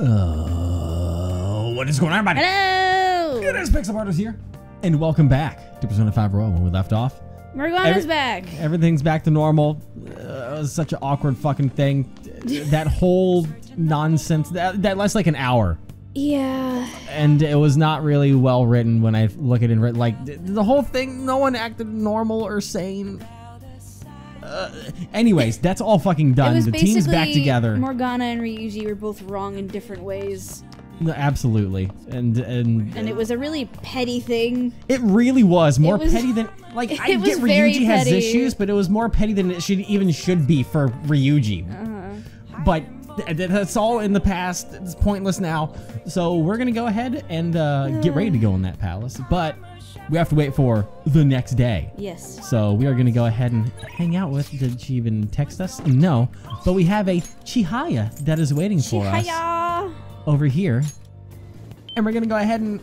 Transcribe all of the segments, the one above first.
What is going on, everybody? Hello! It is Pixel Artist here, and welcome back to Persona 5 Royal when we left off. Morgana's back. Everything's back to normal. It was such an awkward fucking thing. That whole nonsense, that lasts like an hour. Yeah. And it was not really well written when I look at it. Like, the whole thing, no one acted normal or sane. Anyways, that's all fucking done. The team's back together. Morgana and Ryuji were both wrong in different ways. No, absolutely. And it was a really petty thing. It really was more petty than, like, I get Ryuji has issues, but it was more petty than it should be for Ryuji. But that's all in the past. It's pointless now. So we're gonna go ahead and get ready to go in that palace, but we have to wait for the next day. Yes. So we are gonna go ahead and hang out with. Did she even text us? No. But we have a Chihaya that is waiting for us over here, and we're gonna go ahead and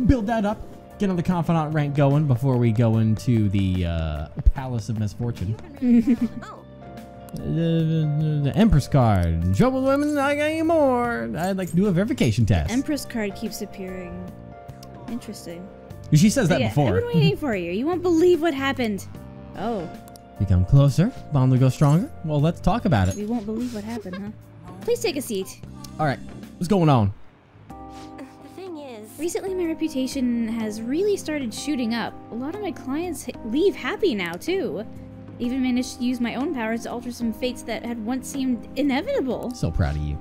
build that up, get on the confidant rank going before we go into the Palace of Misfortune. The Empress card. Trouble women, I got you more. I'd like to do a verification test. Empress card keeps appearing. Interesting. She says that before. I've been waiting for you. You won't believe what happened. Oh. Become closer. Bond will go stronger. Well, let's talk about it. We won't believe what happened, huh? Please take a seat. All right. What's going on? The thing is, recently my reputation has really started shooting up. A lot of my clients leave happy now, too. Even managed to use my own powers to alter some fates that had once seemed inevitable. So proud of you.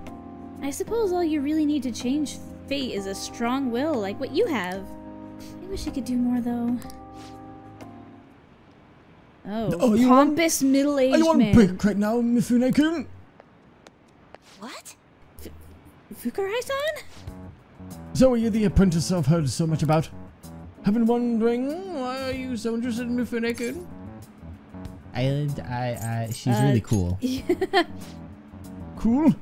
I suppose all you really need to change fate is a strong will like what you have. I wish I could do more, though. Oh, pompous middle-aged man. Are you on break right now, Mifune-kun? what? Fukurai-san? So are you the apprentice I've heard so much about? I've been wondering, why are you so interested in Mifune-kun? She's really cool. Cool?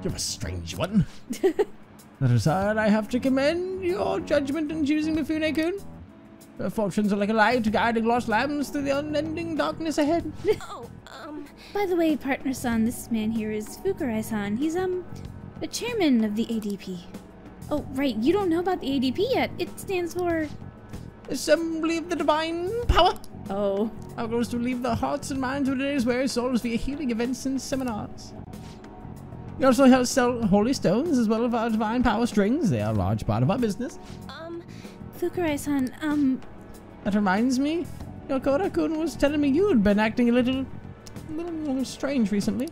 You're a strange one. That aside, I have to commend your judgment in choosing Mifune-kun. Her fortunes are like a light guiding lost lambs through the unending darkness ahead. Oh, By the way, partner-san, this man here is Fukurai-san. He's, the chairman of the ADP. Oh, right, you don't know about the ADP yet. It stands for... Assembly of the Divine Power. Oh. Our goal is to relieve the hearts and minds of today's weary souls via healing events and seminars. We also help sell holy stones as well as our divine power strings. They are a large part of our business. Fukurai-san, That reminds me, Yokora-kun was telling me you'd been acting a little strange recently.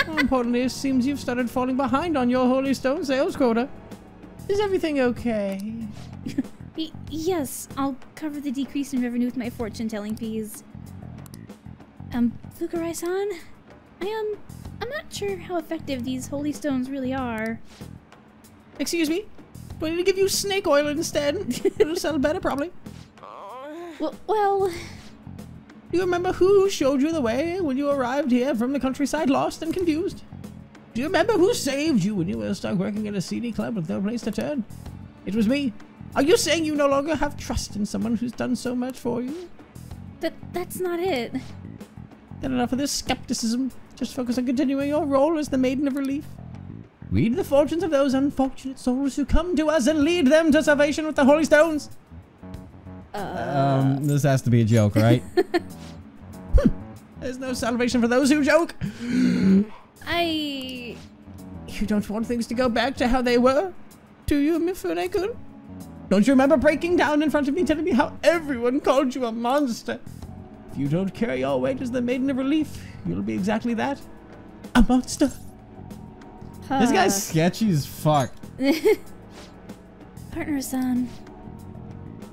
More importantly, it seems you've started falling behind on your holy stone sales quota. Is everything okay? Yes, I'll cover the decrease in revenue with my fortune-telling fees. Fukurai-san, I'm not sure how effective these holy stones really are. Excuse me? Do I need to give you snake oil instead? It'll sell better, probably. Well... Do you remember who showed you the way when you arrived here from the countryside lost and confused? Do you remember who saved you when you were stuck working at a CD club with no place to turn? It was me. Are you saying you no longer have trust in someone who's done so much for you? That's not it. Then enough of this skepticism. Just focus on continuing your role as the Maiden of Relief. Read the fortunes of those unfortunate souls who come to us and lead them to salvation with the holy stones. This has to be a joke, right? There's no salvation for those who joke. You don't want things to go back to how they were? Do you, Mifune-kun? Don't you remember breaking down in front of me telling me how everyone called you a monster? If you don't carry your weight as the Maiden of Relief, you'll be exactly that. A monster. This guy's sketchy as fuck. Partner-san.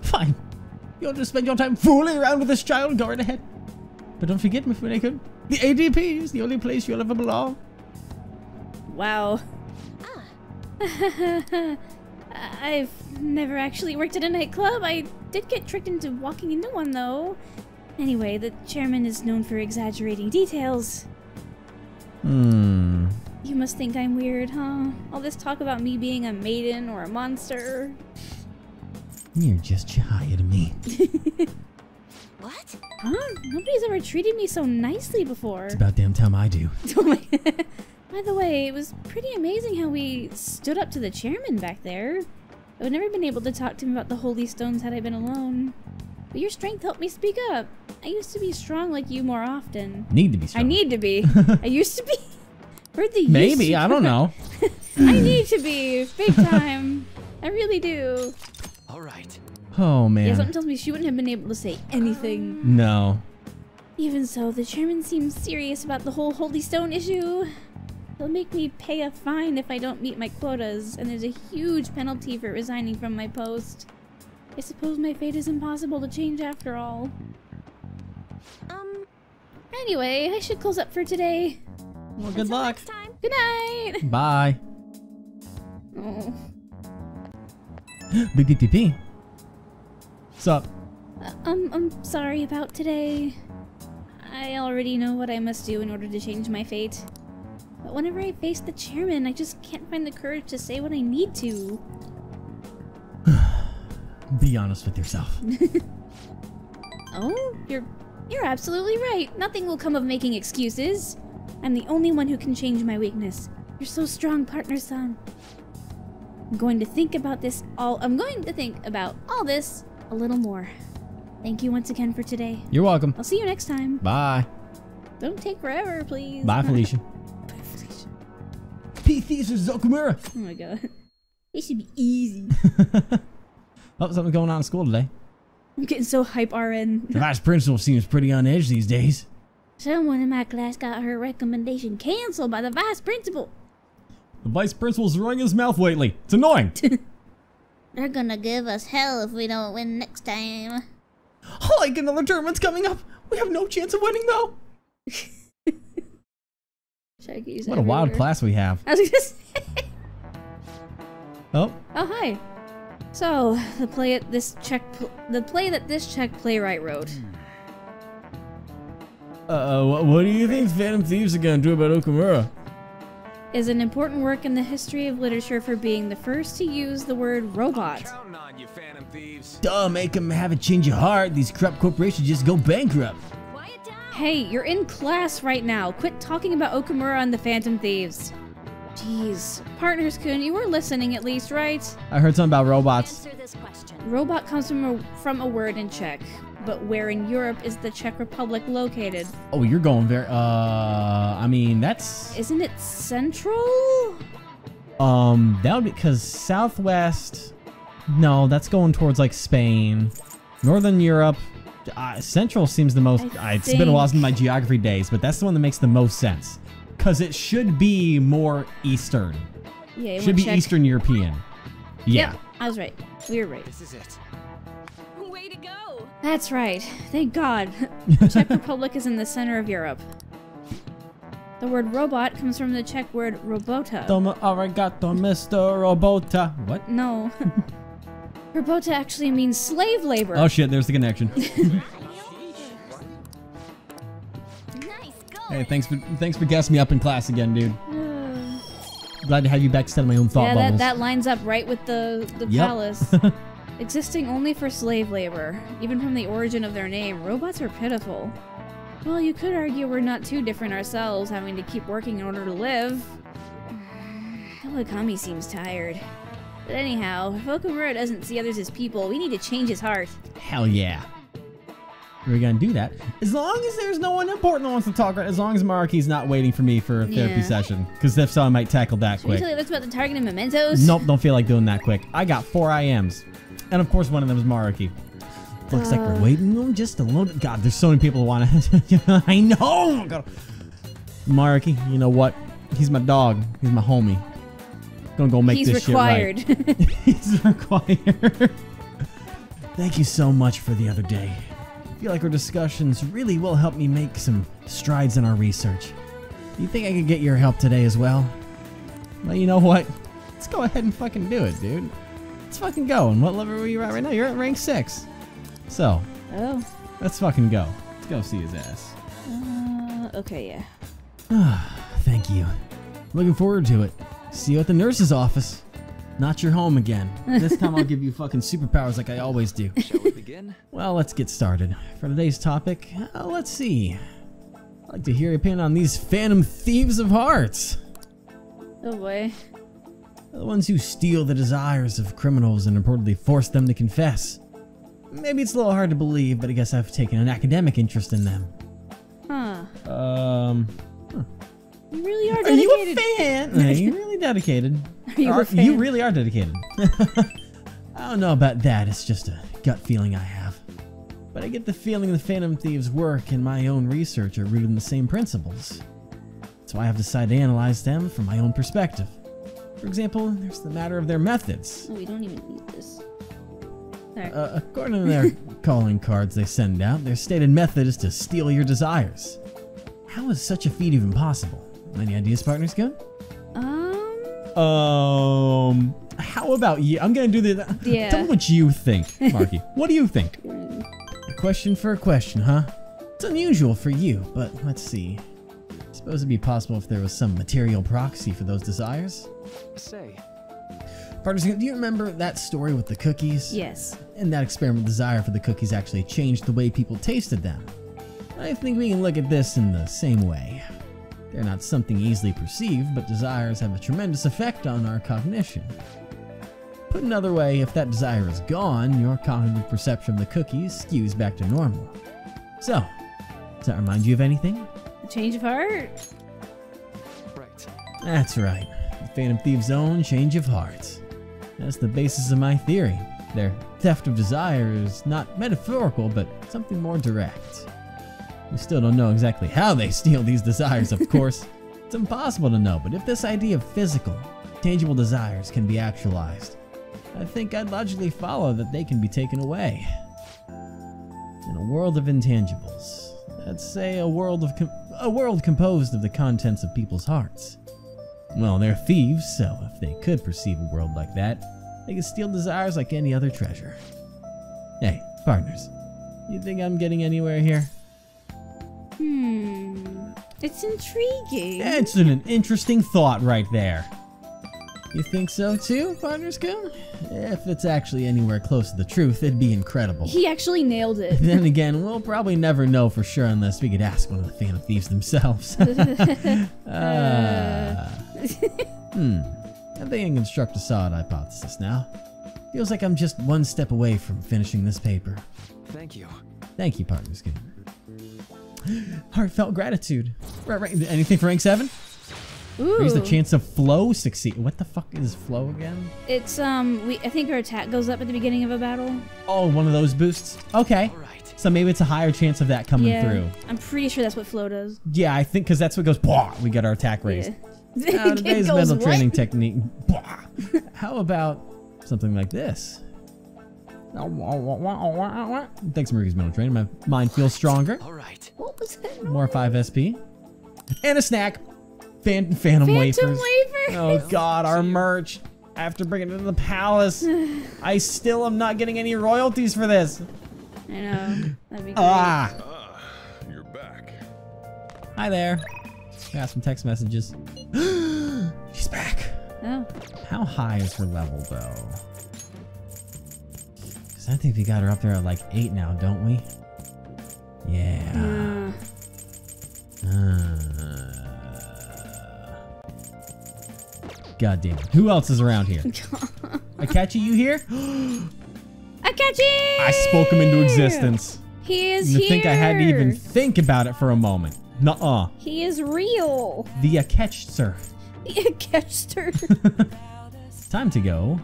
Fine. You'll just spend your time fooling around with this child. Go right ahead. But don't forget, Mifune-kun, the ADP is the only place you'll ever belong. Wow. I've never actually worked at a nightclub. I did get tricked into walking into one, though. Anyway, the chairman is known for exaggerating details. You must think I'm weird, huh? All this talk about me being a maiden or a monster. You're just Chihaya to me. what? Huh? Nobody's ever treated me so nicely before. It's about damn time I do. By the way, it was pretty amazing how we stood up to the chairman back there. I would never been able to talk to him about the holy stones had I been alone. But your strength helped me speak up. I used to be strong like you more often. Need to be strong. I need to be. I used to be. Where'd the Maybe, I don't know. I need to be. Big time. I really do. Alright. Oh, man. Yeah, something tells me she wouldn't have been able to say anything. No. Even so, the chairman seems serious about the whole holy stone issue. He'll make me pay a fine if I don't meet my quotas, and there's a huge penalty for resigning from my post. I suppose my fate is impossible to change after all. Anyway, I should close up for today. Well, good luck. Next time. Good night! Bye. Oh. BPPP. What's up? I'm sorry about today. I already know what I must do in order to change my fate. But whenever I face the chairman, I just can't find the courage to say what I need to. Be honest with yourself. Oh, you're absolutely right. Nothing will come of making excuses. I'm the only one who can change my weakness. You're so strong, partner-san. I'm going to think about all this a little more. Thank you once again for today. You're welcome. I'll see you next time. Bye. Don't take forever, please. Bye, Felicia. Bye, Felicia. P-Thieves is Zokumura. Oh my god. It should be easy. Oh, something's going on in school today. I'm getting so hype, RN. The vice principal seems pretty on edge these days. Someone in my class got her recommendation canceled by the vice principal. The vice principal's running his mouth lately. It's annoying. They're gonna give us hell if we don't win next time. Like another tournament's coming up. We have no chance of winning though. What a wild class we have. I was gonna say. Oh. Oh hi. So the play that this Czech playwright wrote. What do you think Phantom Thieves are gonna do about Okamura? Is an important work in the history of literature for being the first to use the word robot. Counting on you, Phantom Thieves. Duh, make them have a change of heart. These corrupt corporations just go bankrupt. Quiet down. Hey, you're in class right now. Quit talking about Okamura and the Phantom Thieves. Jeez. Partners-kun, you were listening at least, right? I heard something about robots. Answer this question. Robot comes from a word in Czech. But where in Europe is the Czech Republic located? Oh, you're going very, I mean, that's... Isn't it central? That would be, because southwest... No, that's going towards, like, Spain. Northern Europe... Central seems the most... it's been a while since my geography days, but that's the one that makes the most sense. Because it should be more Eastern. Yeah, should be Czech. Eastern European. Yeah. Yep, I was right. We were right. This is it. Way to go. That's right. Thank God. The Czech Republic is in the center of Europe. The word robot comes from the Czech word robota. Toma arigato, Mr. Robota. What? No. Robota actually means slave labor. Oh shit, there's the connection. Nice go. Hey, thanks for guessing me up in class again, dude. Glad to have you back instead of my own thought bubbles. That lines up right with the Yep. palace. Existing only for slave labor. Even from the origin of their name, robots are pitiful. Well, you could argue we're not too different ourselves, having to keep working in order to live. Kawakami seems tired. But anyhow, if Okamura doesn't see others as people, we need to change his heart. Hell yeah. We're gonna do that. As long as there's no one important that wants to talk, right? As long as Maruki's not waiting for me for a therapy session. Because if so, I might tackle that Should we quick. tell you that's about the target and mementos? Nope, don't feel like doing that quick. I got 4 IMs. And of course, one of them is Maruki. Looks like we're waiting on just a little bit. God, there's so many people who want to. I know! God. Maruki, you know what? He's my dog. He's my homie. Gonna go make this shit right. He's required. Thank you so much for the other day. I feel like our discussions really will help me make some strides in our research. Do you think I could get your help today as well? Well, you know what? Let's go ahead and fucking do it, dude. Let's fucking go. And what level are you at right now? You're at rank 6. So, let's fucking go. Let's go see his ass. Okay, yeah. Thank you. Looking forward to it. See you at the nurse's office. Not your home again. This time I'll give you fucking superpowers like I always do. Shall we begin? Well, let's get started. For today's topic, let's see. I'd like to hear your opinion on these Phantom Thieves of Hearts. Oh boy. The ones who steal the desires of criminals and reportedly force them to confess. Maybe it's a little hard to believe, but I guess I've taken an academic interest in them. Huh. You really are Are dedicated. you a fan? Are you really dedicated? Are you a fan? You really are dedicated. I don't know about that. It's just a gut feeling I have. But I get the feeling the Phantom Thieves' work and my own research are rooted in the same principles. That's why I've decided to analyze them from my own perspective. For example, there's the matter of their methods. Oh, we don't even need this. Sorry. According to their calling cards they send out, their stated method is to steal your desires. How is such a feat even possible? Any ideas, partners? Good? How about you? I'm gonna do the. Yeah. Tell me what you think, Marky. What do you think? A question for a question, huh? It's unusual for you, but let's see. Suppose it'd be possible if there was some material proxy for those desires. Say. Partners, do you remember that story with the cookies? Yes. And that experiment desire for the cookies actually changed the way people tasted them. I think we can look at this in the same way. They're not something easily perceived, but desires have a tremendous effect on our cognition. Put another way, if that desire is gone, your cognitive perception of the cookies skews back to normal. So, does that remind you of anything? A change of heart? Right. That's right. The Phantom Thieves' own change of heart. That's the basis of my theory. Their theft of desire is not metaphorical, but something more direct. We still don't know exactly how they steal these desires, of course. It's impossible to know, but if this idea of physical, tangible desires can be actualized, I think I'd logically follow that they can be taken away. In a world of intangibles, let's say a world composed of the contents of people's hearts. Well, they're thieves, so if they could perceive a world like that, they could steal desires like any other treasure. Hey, partners, you think I'm getting anywhere here? It's intriguing. It's an interesting thought right there. You think so too, partners? If it's actually anywhere close to the truth, it'd be incredible. He actually nailed it. Then again, we'll probably never know for sure unless we could ask one of the Phantom Thieves themselves. I think I can construct a solid hypothesis now. Feels like I'm just one step away from finishing this paper. Thank you. Thank you, partners. Heartfelt gratitude. Right. Anything for rank 7? Ooh. Raise the chance of flow succeed. What the fuck is flow again? It's I think our attack goes up at the beginning of a battle. Oh, one of those boosts. Okay. All right. So maybe it's a higher chance of that coming through. I'm pretty sure that's what flow does. Yeah, I think because that's what goes. Blah, we get our attack raised. Yeah. Today's mental training technique. Blah. How about something like this? Thanks, Marie's mental training. My mind feels stronger. All right. What was that? More 5 SP. And a snack. Phantom wafers. Oh god, our merch. I have to bring it to the palace. I still am not getting any royalties for this. I know. That'd be great. You're back. Hi there. Got some text messages. She's back. Oh. How high is her level though? Because I think we got her up there at like 8 now, don't we? Yeah. God damn it. Who else is around here? Akachi, you here? Akachi! I spoke him into existence. He is You here. think I had to even think about it for a moment? Nuh-uh. He is real. The Aketcher. The Aketcher. Time to go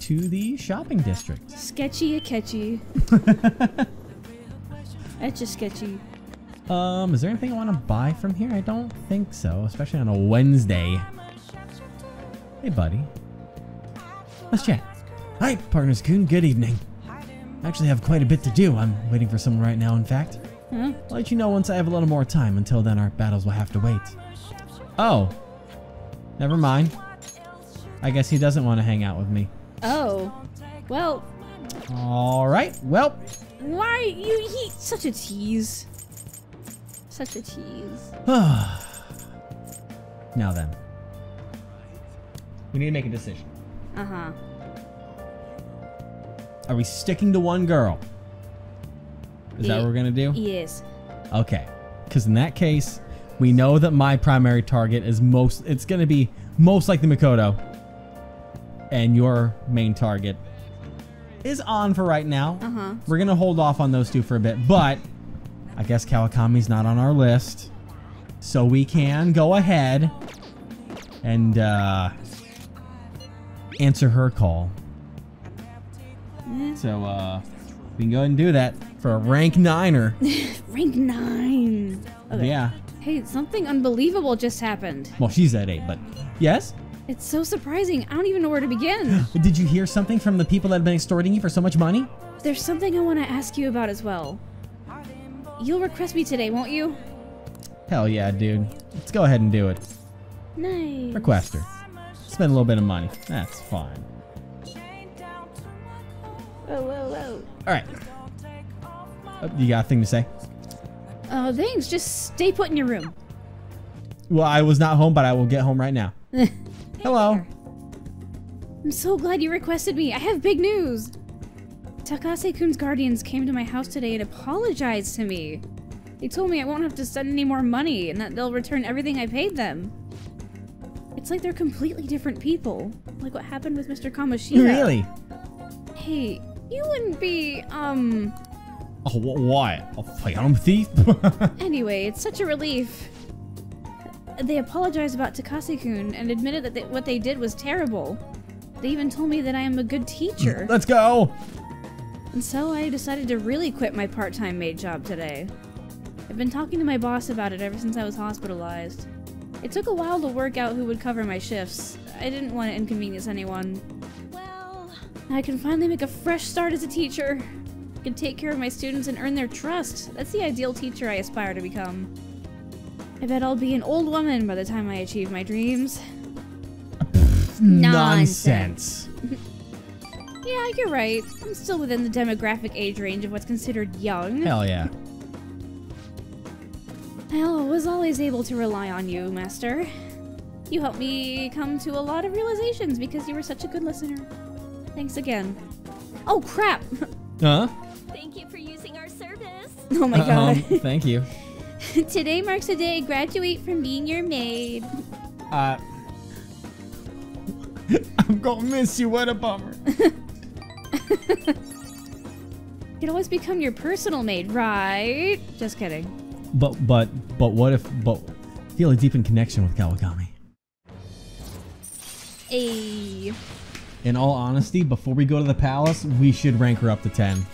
to the shopping district. Sketchy Akechi. That's just sketchy. Is there anything I want to buy from here? I don't think so, especially on a Wednesday. Hey, buddy. Let's chat. Hi, Partners Coon. Good evening. I actually have quite a bit to do. I'm waiting for someone right now, in fact. Huh? I'll let you know once I have a little more time. Until then, our battles will have to wait. Oh. Never mind. I guess he doesn't want to hang out with me. Oh. Well. Alright, well. Why? He such a tease. Such a tease. Now then. We need to make a decision. Uh-huh. Are we sticking to one girl? Is that what we're gonna do? Yes. Okay. Because in that case, We know that my primary target is it's going to be most likely Makoto. And your main target is on for right now. We're going to hold off on those two for a bit, but I guess Kawakami's not on our list. So we can go ahead and answer her call. So we can go ahead and do that for a rank 9er. Rank 9. Okay. Yeah. Hey, something unbelievable just happened. Well, she's at 8, but yes? It's so surprising. I don't even know where to begin. Did you hear something from the people that have been extorting you for so much money? There's something I want to ask you about as well. You'll request me today, won't you? Hell yeah, dude. Let's go ahead and do it. Nice. Request her. Spend a little bit of money. That's fine. Whoa, whoa, whoa. Alright. You got a thing to say? Oh, thanks. Just stay put in your room. Well, I was not home, but I will get home right now. Hello. I'm so glad you requested me. I have big news. Takase-kun's guardians came to my house today and apologized to me. They told me I won't have to send any more money and that they'll return everything I paid them. It's like they're completely different people. Like what happened with Mr. Kamoshida. Really? Hey, you wouldn't be, Oh, what? A phantom thief? Anyway, it's such a relief. They apologized about Takase-kun and admitted that what they did was terrible. They even told me that I am a good teacher. Let's go! And so I decided to really quit my part-time maid job today. I've been talking to my boss about it ever since I was hospitalized. It took a while to work out who would cover my shifts. I didn't want to inconvenience anyone. Well, I can finally make a fresh start as a teacher. I can take care of my students and earn their trust. That's the ideal teacher I aspire to become. I bet I'll be an old woman by the time I achieve my dreams. Nonsense. Yeah, you're right. I'm still within the demographic age range of what's considered young. Hell yeah. I was always able to rely on you, Master. You helped me come to a lot of realizations because you were such a good listener. Thanks again. Oh, crap! Huh? thank you for using our service. Oh my god. Thank you. Today marks the day I graduate from being your maid. I'm gonna miss you. What a bummer. You can always become your personal maid, right? Just kidding. But what if, feel a deepened connection with Kawakami. Ayy. In all honesty, before we go to the palace, we should rank her up to 10.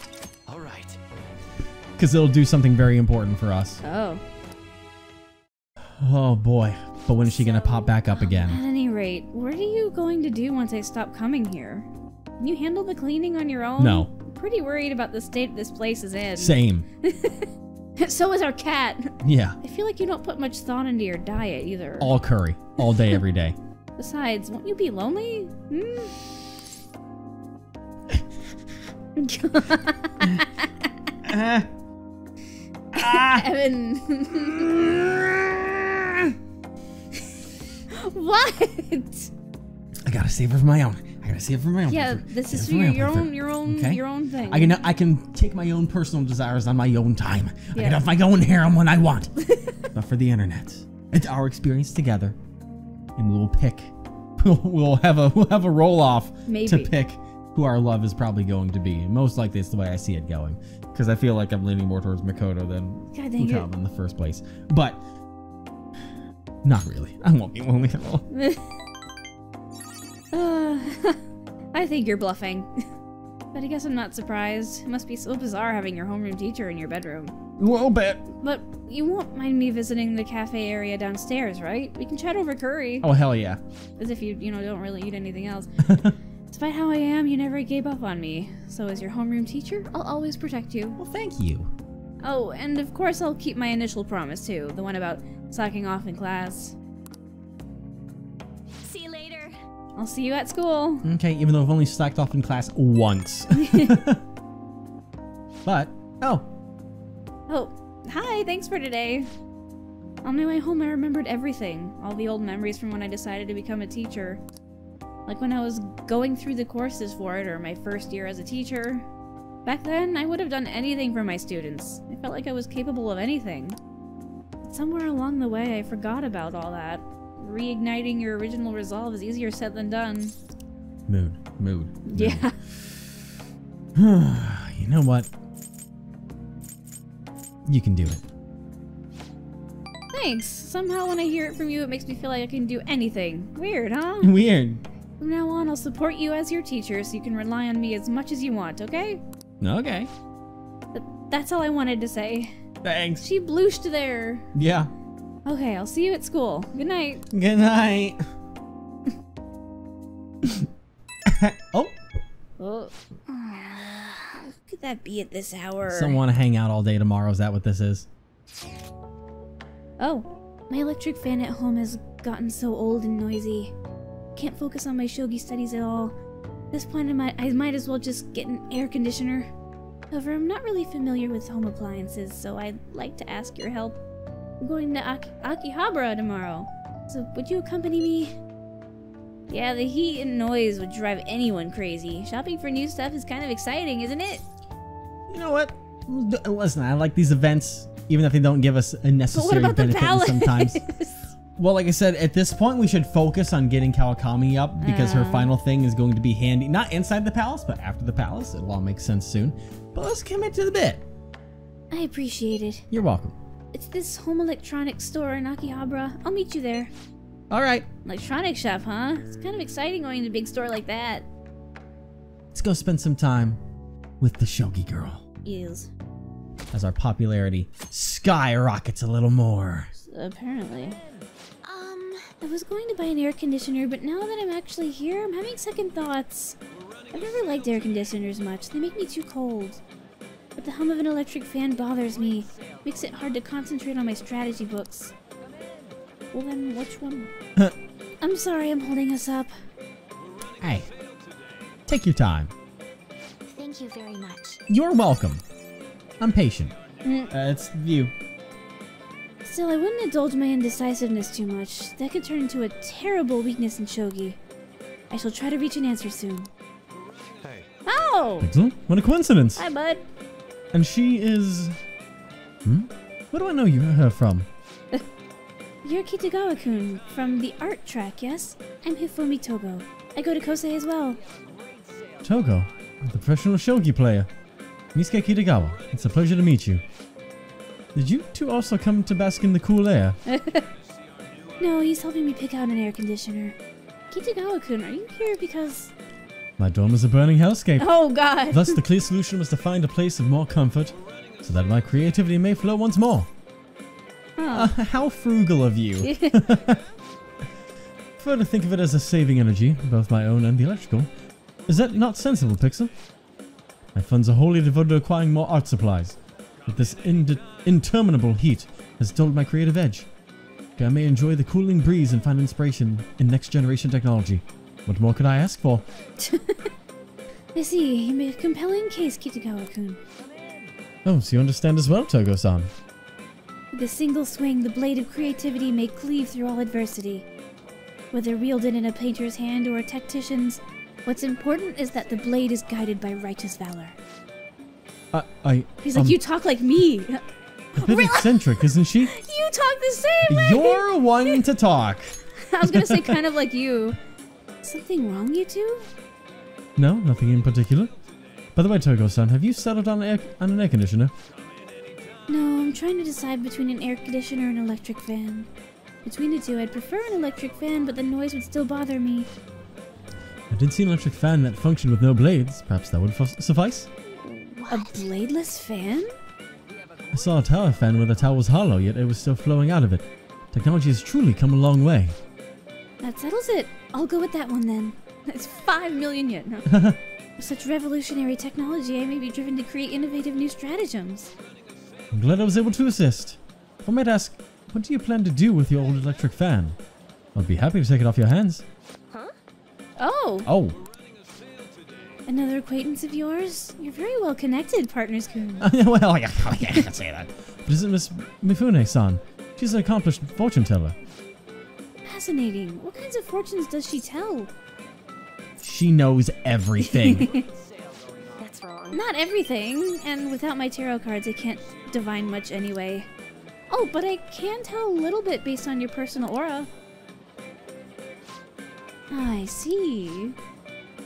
All right. Because it'll do something very important for us. Oh. Oh boy. But when is she gonna pop back up At again? any rate, what are you going to do once I stop coming here? Can you handle the cleaning on your own? No. I'm pretty worried about the state this place is in. Same. So is our cat. Yeah. I feel like you don't put much thought into your diet either. All curry. All day, every day. Besides, won't you be lonely? Evan. What? I gotta save her for my own. Yeah, this is for your own thing. I can take my own personal desires on my own time. I Yeah. can have my own harem when I want. But for the internet, it's our experience together, and we will pick. We'll have a roll off to pick who our love is probably going to be. Most likely, it's the way I see it going, because I feel like I'm leaning more towards Makoto than Makoto in the first place. But not really. I won't be lonely at all. I think you're bluffing. But I guess I'm not surprised. It must be so bizarre having your homeroom teacher in your bedroom. A little bit. But you won't mind me visiting the cafe area downstairs, right? We can chat over curry. Oh, hell yeah. As if you don't really eat anything else. Despite how I am, you never gave up on me. So as your homeroom teacher, I'll always protect you. Well, thank you. Oh, and of course I'll keep my initial promise too. The one about slacking off in class. See you later. I'll see you at school. Okay, even though I've only slacked off in class once. But, Oh, hi, thanks for today. On my way home, I remembered everything. All the old memories from when I decided to become a teacher. Like when I was going through the courses for it, or my first year as a teacher. Back then, I would have done anything for my students. I felt like I was capable of anything. somewhere along the way I forgot about all that. Reigniting your original resolve is easier said than done. Mood. Yeah. You know what? You can do it. Thanks. Somehow when I hear it from you, it makes me feel like I can do anything. Weird, huh? Weird. From now on, I'll support you as your teacher so you can rely on me as much as you want, okay? Okay. That's all I wanted to say. Thanks. She blooshed there. Yeah. Okay, I'll see you at school. Good night. Good night. Oh. Oh. Could that be at this hour? Someone want to hang out all day tomorrow. Is that what this is? Oh, my electric fan at home has gotten so old and noisy. Can't focus on my shogi studies at all. At this point, I might as well just get an air conditioner. However, I'm not really familiar with home appliances, so I'd like to ask your help. I'm going to Akihabara tomorrow, so would you accompany me? Yeah, the heat and noise would drive anyone crazy. Shopping for new stuff is kind of exciting, isn't it? You know what? Listen, I like these events, even if they don't give us a necessary benefit sometimes. Well, like I said, at this point we should focus on getting Kawakami up because her final thing is going to be handy. Not inside the palace, but after the palace. It'll all make sense soon. But let's commit to the bit. I appreciate it. You're welcome. It's this home electronics store in Akihabara. I'll meet you there. Alright. Electronics shop, huh? It's kind of exciting going to a big store like that. Let's go spend some time with the shogi girl. Yes. As our popularity skyrockets a little more. Apparently. I was going to buy an air conditioner, but now that I'm actually here, I'm having second thoughts. I've never liked air conditioners much. They make me too cold. But the hum of an electric fan bothers me. Makes it hard to concentrate on my strategy books. Well then, which one? I'm sorry I'm holding us up. Hey, take your time. Thank you very much. You're welcome. I'm patient. It's you. Still, I wouldn't indulge my indecisiveness too much. That could turn into a terrible weakness in shogi. I shall try to reach an answer soon. Hey. Oh! Excellent. What a coincidence. Hi, bud. And she is... Where do I know her from? You're Kitagawa-kun from the art track, yes? I'm Hifumi Togo. I go to Kosei as well. Togo, the professional shogi player. Misuke Kitagawa, it's a pleasure to meet you. Did you two also come to bask in the cool air? No, he's helping me pick out an air conditioner. Kitagawa-kun, are you here because... My dorm is a burning hellscape. Oh, God. Thus, the clear solution was to find a place of more comfort, so that my creativity may flow once more. Oh. How frugal of you. Prefer to think of it as a saving energy, both my own and the electrical. Is that not sensible, Pixel? My funds are wholly devoted to acquiring more art supplies. But this interminable heat has dulled my creative edge. I may enjoy the cooling breeze and find inspiration in next generation technology. What more could I ask for? I see. You made a compelling case, Kitagawa-kun. Oh, so you understand as well, Togo-san. With a single swing, the blade of creativity may cleave through all adversity. Whether wielded in a painter's hand or a tactician's, what's important is that the blade is guided by righteous valor. He's like, you talk like me. A bit eccentric, isn't she? You talk the same way. You're one to talk. I was gonna say kind of like you. Something wrong, you two? No, nothing in particular. By the way, Togo-san, have you settled on an air conditioner? No, I'm trying to decide between an air conditioner and an electric fan. Between the two, I'd prefer an electric fan, but the noise would still bother me. I did see an electric fan that functioned with no blades. Perhaps that would suffice? A bladeless fan? I saw a tower fan where the tower was hollow, yet it was still flowing out of it. Technology has truly come a long way. That settles it. I'll go with that one then. That's 5 million yen. Huh? With such revolutionary technology, I may be driven to create innovative new stratagems. I'm glad I was able to assist. If I might ask, what do you plan to do with your old electric fan? I'd be happy to take it off your hands. Huh? Oh! Oh! Another acquaintance of yours? You're very well connected, Partners-kun. Well, I can't say that. But isn't Miss Mifune-san? She's an accomplished fortune teller. Fascinating. What kinds of fortunes does she tell? She knows everything. That's wrong. Not everything, and without my tarot cards I can't divine much anyway. Oh know, but I can tell a little bit based on your personal aura. I see.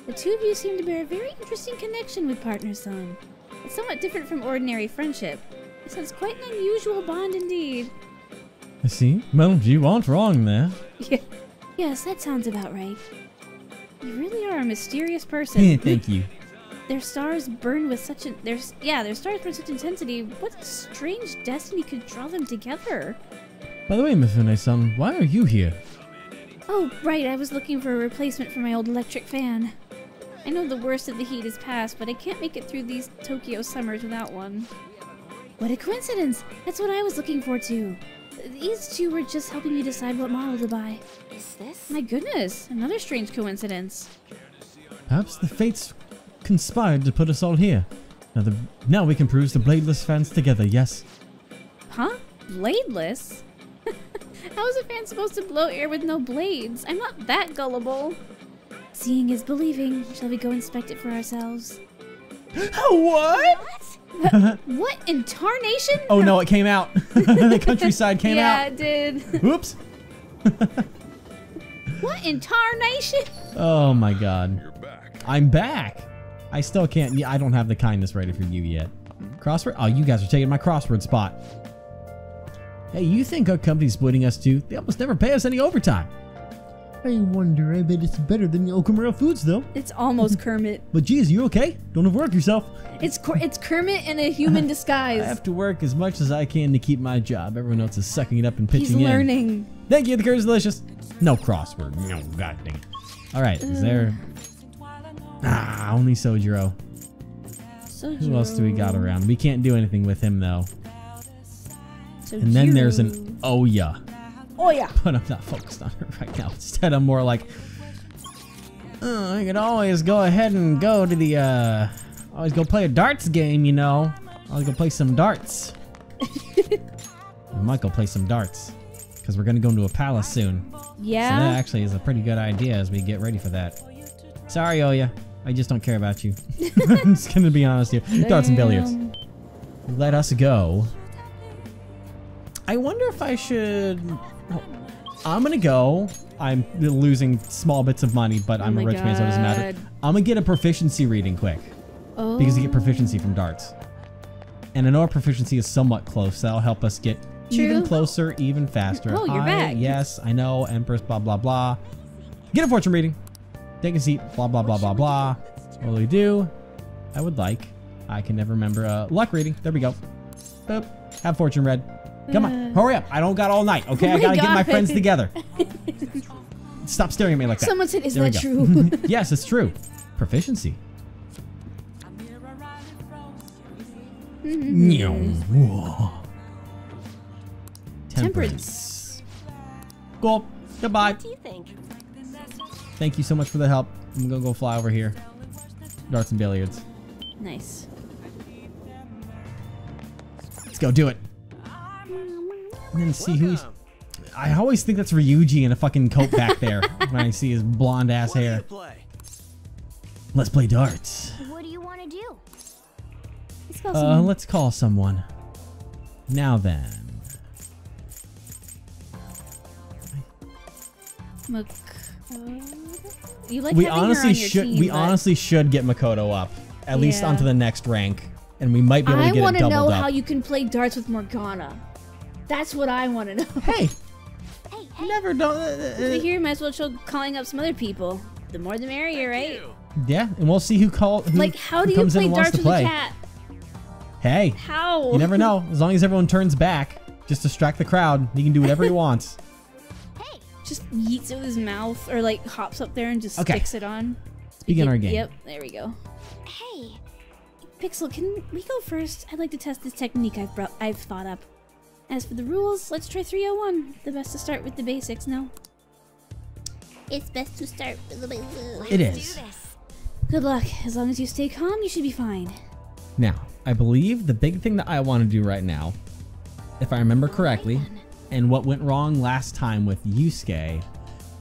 The two of you seem to bear a very interesting connection with partner-san. It's somewhat different from ordinary friendship. This is quite an unusual bond indeed. I see. Well, you aren't wrong there. Yeah. Yes, that sounds about right. You really are a mysterious person. Thank you. Their stars burn with such their stars burn such intensity. What strange destiny could draw them together? By the way, Mifune-san, why are you here? Oh, right, I was looking for a replacement for my old electric fan. I know the worst of the heat is past, but I can't make it through these Tokyo summers without one. What a coincidence! That's what I was looking for too. These two were just helping me decide what model to buy. Is this? My goodness, another strange coincidence. Perhaps the fates conspired to put us all here. Now we can peruse the bladeless fans together, yes? Huh? Bladeless? How is a fan supposed to blow air with no blades? I'm not that gullible. Seeing is believing. Shall we go inspect it for ourselves? What? What in tarnation? Oh no, it came out. The countryside came out. Yeah, it did. Oops. What in tarnation? Oh my god. You're back. I'm back. I still can't. I don't have the kindness ready for you yet. Crossword? Oh, you guys are taking my crossword spot. Hey, you think our company's splitting us too? They almost never pay us any overtime. I wonder, I bet it's better than Okamura Foods though. It's almost Kermit. But geez, you okay? Don't overwork yourself. It's Kermit in a human disguise. I have to work as much as I can to keep my job. Everyone else is sucking it up and pitching in. He's learning. Thank you, the curry's delicious. No crossword. No, god dang it. Alright, is there... only Sojiro. Who else do we got around? We can't do anything with him though. And then there's an Oya. Oya! But I'm not focused on her right now. Instead, I'm more like... I could always go ahead and go to the, always go play a darts game, you know. Always go play some darts. We might go play some darts. Because we're going to go into a palace soon. Yeah? So that actually is a pretty good idea as we get ready for that. Sorry, Oya. I just don't care about you. I'm just going to be honest here. Darts and billiards. Let us go. I wonder if I should... I'm going to go. I'm losing small bits of money, but I'm a rich man, so it doesn't matter. I'm going to get a proficiency reading quick. Oh. Because you get proficiency from darts. And I know our proficiency is somewhat close. That'll help us get even closer, even faster. Oh, you're back. Yes, I know. Empress, blah, blah, blah. Get a fortune reading. Take a seat. Blah, blah, blah, blah, blah. What do we do? I would like. I can never remember. Luck reading. There we go. Boop. Have fortune read. Come on. Hurry up. I don't got all night, okay? I got to get my friends together. Stop staring at me like that. Someone said, is that true? Yes, it's true. Proficiency. Temperance. Cool. Goodbye. What do you think? Thank you so much for the help. I'm gonna go fly over here. Darts and billiards. Nice. Let's go do it. And then see who's... I always think that's Ryuji in a fucking coat back there when I see his blonde ass hair. Let's play darts. What do you want to do? Let's call someone. Let's call someone. Now then. You like We having honestly her on your should. team, We but honestly should get Makoto up, at least Yeah. onto the next rank, and we might be able to I get want it to doubled know up. how you can play darts with Morgana. That's what I want to know. Hey, Hey, never done. If here, might as well try calling up some other people. The more the merrier, right? Yeah, and we'll see who Like, how do you comes in play and wants darts to with play. a cat? Hey, How? you never know. As long as everyone turns back, just distract the crowd. He can do whatever he wants. hey, Just yeets it with his mouth, or like hops up there and just sticks it on. Begin our game. Yep, there we go. hey. Pixel, can we go first? I'd like to test this technique I've thought up. As for the rules, let's try 301. The best to start with the basics, no? It's best to start with the basics. It Let's is. do this. Good luck. As long as you stay calm, you should be fine. Now, I believe the big thing that I want to do right now, if I remember correctly, and what went wrong last time with Yusuke,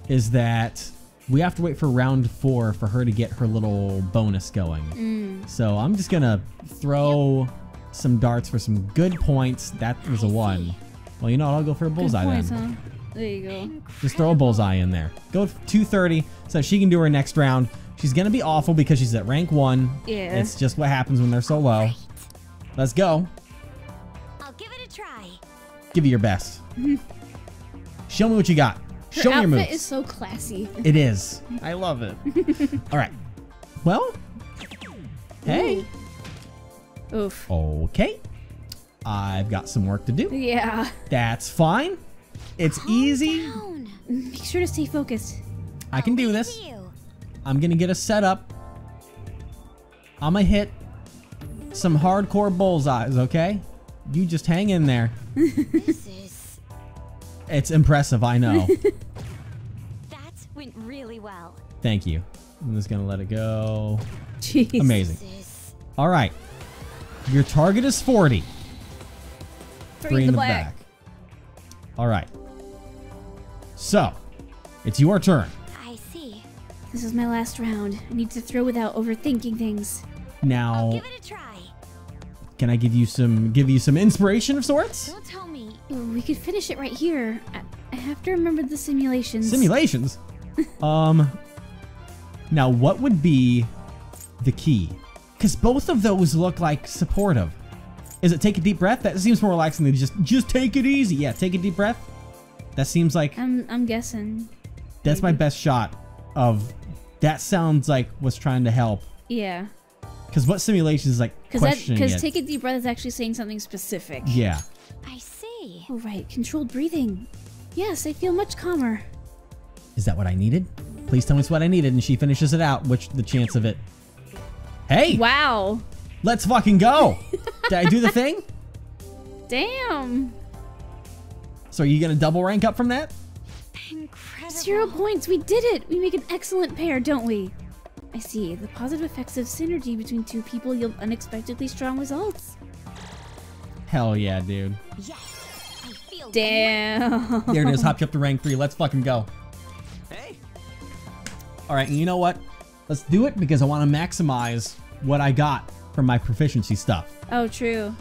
is that we have to wait for round 4 for her to get her little bonus going. So I'm just gonna throw some darts for some good points. That was a 1. Well, you know what? I'll go for a bullseye Good points, then. huh? There you go. Just throw a bullseye in there. Go 230 so she can do her next round. She's going to be awful because she's at rank 1. Yeah. It's just what happens when they're so low. Let's go. I'll give it a try. Give it your best. Show me what you got. Show me your moves. Her outfit is so classy. It is. I love it. All right. Well. Hey. Oof. Okay. I've got some work to do. Yeah. That's fine. It's easy. Down. Make sure to stay focused. I can do this. You. I'm going to get a setup. I'm going to hit some hardcore bullseyes, okay? You just hang in there. This is. It's impressive, I know. That went really well. Thank you. I'm just going to let it go. Jeez. Amazing. This is. All right. Your target is 40. 3 in the back. All right. So, it's your turn. I see. This is my last round. I need to throw without overthinking things. I'll Now, give it a try. can I give you some inspiration of sorts? Don't tell me. Ooh, we could finish it right here. I have to remember the simulations. Simulations. Now what would be the key? Because both of those look like supportive. Is it take a deep breath? That seems more relaxing than just take it easy. Yeah, take a deep breath. That seems like I'm guessing. that's my best shot of. That sounds like what's trying to help. Yeah. Because what simulations is like questioning Because it. take a deep breath is actually saying something specific. Yeah. I see. Oh right, controlled breathing. Yes, I feel much calmer. Is that what I needed? Please tell me it's what I needed, and she finishes it out. Which the chance of it? Hey! Wow. Let's fucking go! Did I do the thing? Damn. So are you gonna double rank up from that? Incredible. 0 points. We did it. We make an excellent pair, don't we? I see. The positive effects of synergy between two people yield unexpectedly strong results. Hell yeah, dude. Yes. I feel. Damn. There it is. Hopped you up to rank 3. Let's fucking go. Hey. All right, and you know what? Let's do it because I want to maximize what I got from my proficiency stuff. Oh, true.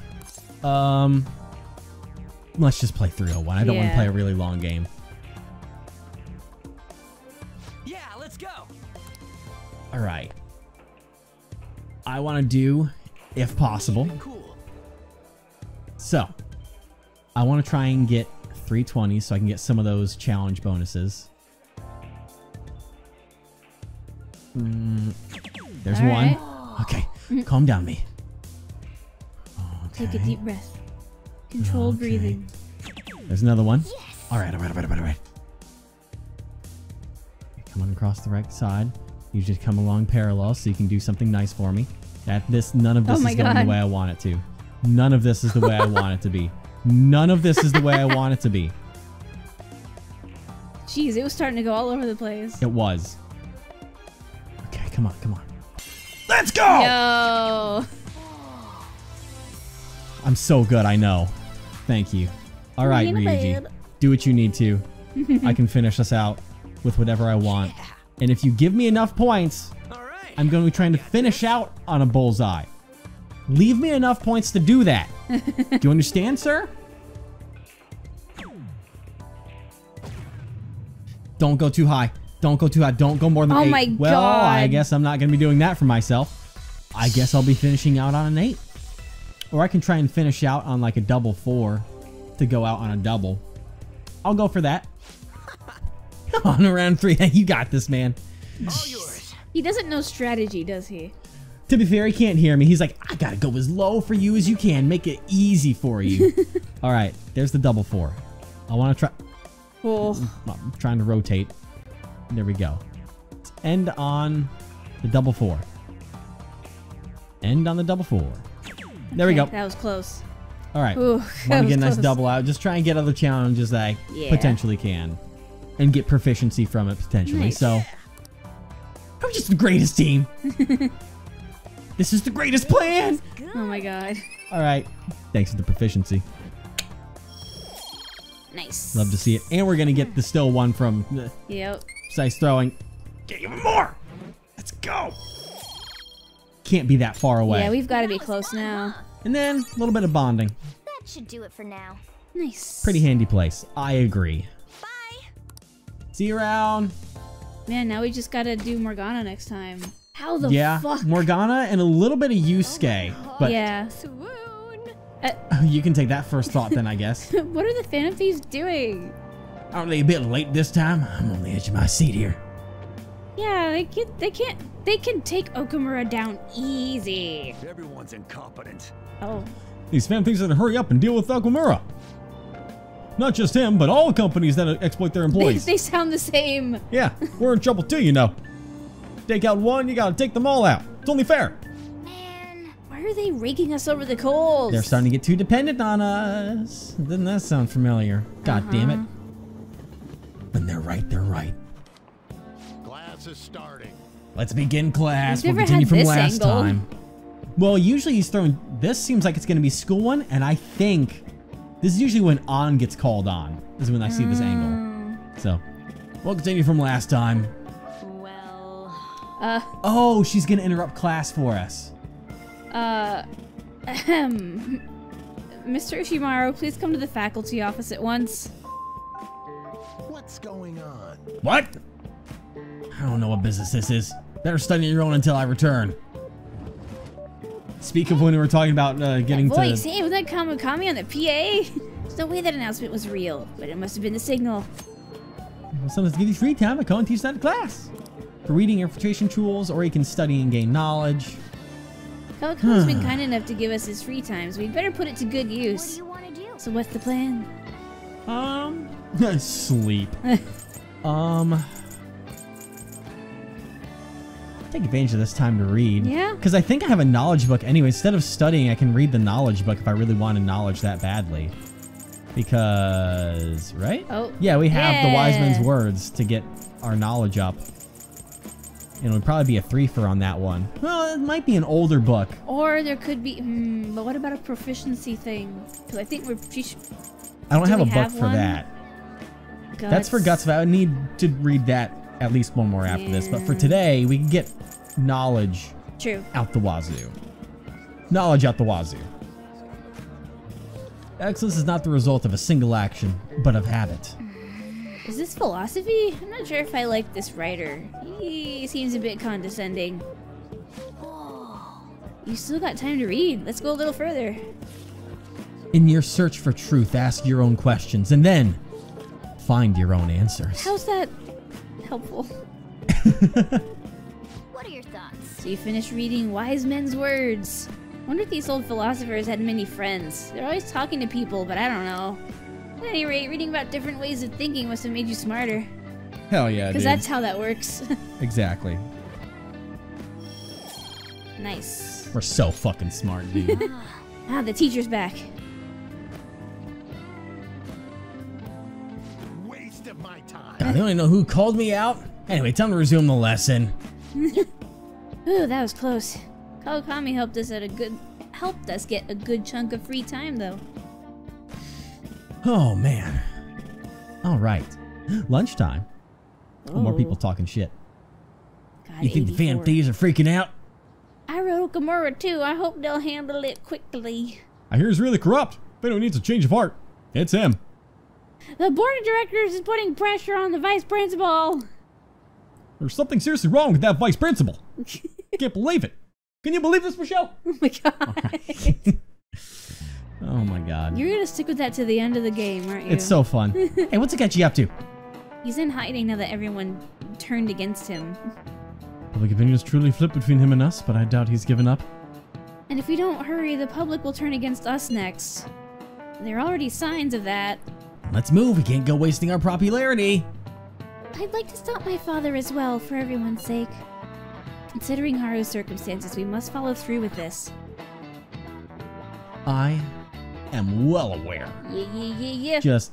Let's just play 301. I don't want to Yeah. play a really long game. Yeah, let's go. All right. I want to do, if possible. Cool. So, I want to try and get 320 so I can get some of those challenge bonuses. There's All one. right. Okay, calm down, me. Take a Okay. deep breath. Controlled Okay. breathing. There's another one. Yes. All right. Come on across the right side. You just come along parallel so you can do something nice for me. None of this Oh is my going God. the way I want it to. None of this is the way I want it to be. None of this is the way I want it to be. Jeez, it was starting to go all over the place. It was. Okay, come on. Let's go! Yo. I'm so good, I know. Thank you. All right, Being Ryuji. bad. Do what you need to. I can finish us out with whatever I want. And if you give me enough points, All right. I'm going to be trying to finish out on a bullseye. Leave me enough points to do that. Do you understand, sir? Don't go too high. Don't go too high. Don't go more than 8. Oh my Well, I God. guess I'm not going to be doing that for myself. I guess I'll be finishing out on an 8. Or I can try and finish out on like a double 4 to go out on a double. I'll go for that. On around 3. You got this, man. All yours. He doesn't know strategy, does he? To be fair, he can't hear me. He's like, I gotta go as low for you as you can. Make it easy for you. All right, there's the double 4. I want to try. Oh. I'm trying to rotate. There we go. Let's end on the double 4. End on the double 4. There we Okay, go. That was close. All right. Ooh, Want that to get a was nice close. double out. Just try and get other challenges that I Yeah. potentially can. And get proficiency from it potentially. Nice. So, I'm just the greatest team. This is the greatest plan. Good. Oh my God. All right. Thanks for the proficiency. Nice. Love to see it. And we're going to get the still one from the Yep. precise throwing. Get even more. Let's go. Can't be that far away. Yeah, we've got to be close now. And then a little bit of bonding. That should do it for now. Nice. Pretty handy place. I agree. Bye. See you around. Man, now we just gotta do Morgana next time. How the fuck? Morgana and a little bit of Yusuke. But yeah. Swoon. you can take that first thought then, I guess. What are the Phantom Thieves doing? Aren't they a bit late this time? I'm on the edge of my seat here. Yeah, they can take Okamura down easy. Everyone's incompetent. Oh. These Phantom Thieves are to hurry up and deal with Okamura. Not just him, but all companies that exploit their employees. They sound the same. Yeah, we're in trouble too, you know. Take out one, you gotta take them all out. It's only fair. Man. Why are they raking us over the coals? They're starting to get too dependent on us. Doesn't that sound familiar? God damn it. When they're right, they're right. Class is starting. Let's begin class. We've We'll never continue had from this last angle. time. Well, usually he's throwing... This seems like it's going to be school one, and I think... This is usually when on gets called on. This is when I see this angle. So, we'll continue from last time. Well. Oh, she's going to interrupt class for us. Mr. Ishimaru, please come to the faculty office at once. What's going on? What? I don't know what business this is. Better study your own until I return. Speak of when we were talking about getting Voice, to... hey, was that Kawakami on the PA? There's no way that announcement was real, but it must have been the signal. Sometimes to give you free time, I come and teach that in class. For reading infiltration tools, or you can study and gain knowledge. Kawakami's been kind enough to give us his free time, so we'd better put it to good What do use. you want to do? So what's the plan? Sleep. Take advantage of this time to read. Yeah? Because I think I have a knowledge book anyway. Instead of studying, I can read the knowledge book if I really want to knowledge that badly. Because, right? Oh. Yeah, we have the wise men's yeah. words to get our knowledge up. And it would probably be a 3-fer on that one. Well, it might be an older book. Or there could be, but what about a proficiency thing? Because I think I don't have a we book have for one? that. That's for Guts. I would need to read that at least one more after this. But for today, we can get knowledge True. out the wazoo. Knowledge out the wazoo. Excellence is not the result of a single action, but of habit. Is this philosophy? I'm not sure if I like this writer. He seems a bit condescending. You still got time to read. Let's go a little further. In your search for truth, ask your own questions, and then find your own answers. How's that helpful? What are your thoughts? So you finished reading Wise Men's Words. Wonder if these old philosophers had many friends. They're always talking to people, but I don't know. At any rate, reading about different ways of thinking must have made you smarter. Hell yeah, Because dude. that's how that works. Exactly. Nice. We're so fucking smart, dude. Ah, the teacher's back. Waste of my time. God, I don't even know who called me out. Anyway, time to resume the lesson. Ooh, that was close. Kawakami helped us get a good chunk of free time, though. Oh, man. All right. Lunchtime. Oh, more Oh. people talking shit. God, You think the 84. Phantom Thieves are freaking out? I wrote Okamura too. I hope they'll handle it quickly. I hear he's really corrupt. If anyone needs a change of heart, it's him. The board of directors is putting pressure on the vice principal. There's something seriously wrong with that vice principal. Can't believe it. Can you believe this, Michelle? Oh my god. Oh my god. You're gonna stick with that to the end of the game, aren't you? It's so fun. Hey, what's it got you up to? He's in hiding now that everyone turned against him. Public opinion is truly flipped between him and us, but I doubt he's given up. And if we don't hurry, the public will turn against us next. There are already signs of that. Let's move. We can't go wasting our popularity. I'd like to stop my father as well, for everyone's sake. Considering Haru's circumstances, we must follow through with this. I am well aware. Yeah. Just